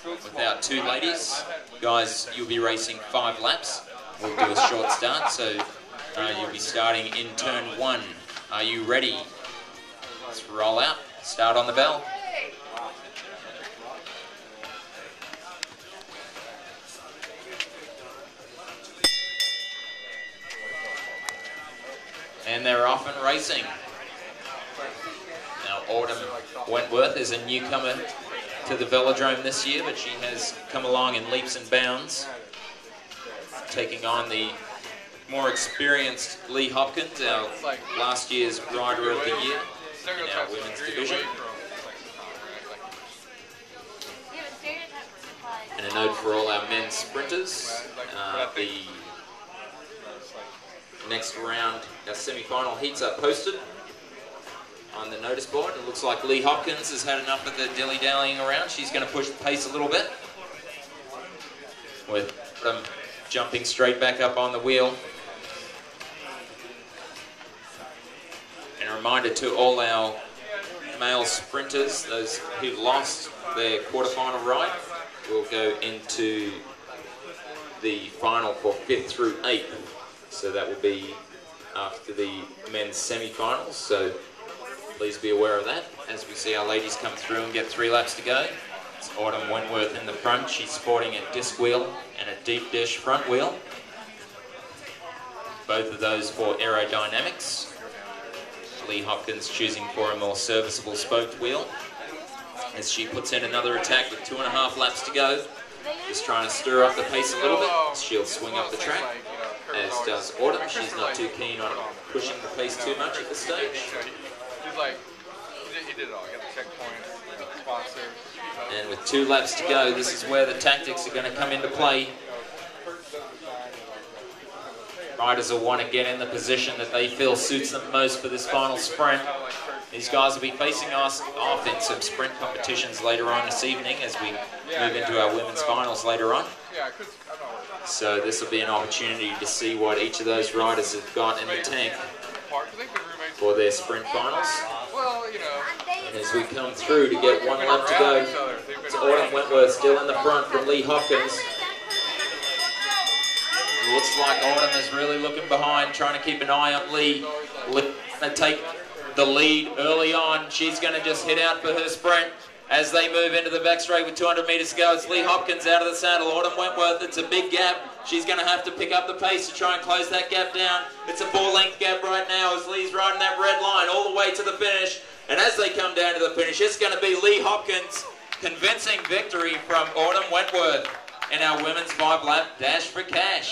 with our two ladies. Guys, you'll be racing 5 laps. We'll do a short start, so you'll be starting in turn 1. Are you ready? Let's roll out. Start on the bell. And they're off and racing. Now, Autumn Wentworth is a newcomer to the velodrome this year, but she has come along in leaps and bounds, taking on the more experienced Leigh Hopkins, our last year's Rider of the Year in our women's division. And a note for all our men's sprinters, the next round, our semi-final heats are posted on the notice board. It looks like Leigh Hopkins has had enough of the dilly-dallying around. She's going to push the pace a little bit, with them jumping straight back up on the wheel. And a reminder to all our male sprinters, those who lost their quarterfinal ride, will go into the final for 5th through 8th. So that will be after the men's semi-finals. So please be aware of that as we see our ladies come through and get 3 laps to go. It's Autumn Wentworth in the front. She's sporting a disc wheel and a deep dish front wheel. Both of those for aerodynamics. Leigh Hopkins choosing for a more serviceable spoked wheel as she puts in another attack with 2.5 laps to go. Just trying to stir up the pace a little bit. She'll swing up the track, as does Autumn. She's not too keen on pushing the pace too much at this stage. He did it all. He got the checkpoint, sponsor. And with 2 laps to go, this is where the tactics are going to come into play. Riders will want to get in the position that they feel suits them most for this final sprint. These guys will be facing us off in some sprint competitions later on this evening as we move into our women's finals later on. So this will be an opportunity to see what each of those riders have got in the tank for their sprint finals. And as we come through to get 1 lap to go, it's Autumn Wentworth still in the front from Leigh Hopkins. It looks like Autumn is really looking behind, trying to keep an eye on Leigh. Going to take the lead early on. She's going to just hit out for her sprint as they move into the back straight with 200 metres to go. It's Leigh Hopkins out of the saddle. Autumn Wentworth, it's a big gap. She's going to have to pick up the pace to try and close that gap down. It's a 4-length gap right now as Leigh's riding that red line all the way to the finish. And as they come down to the finish, it's going to be Leigh Hopkins' convincing victory from Autumn Wentworth in our women's 5-lap dash for cash.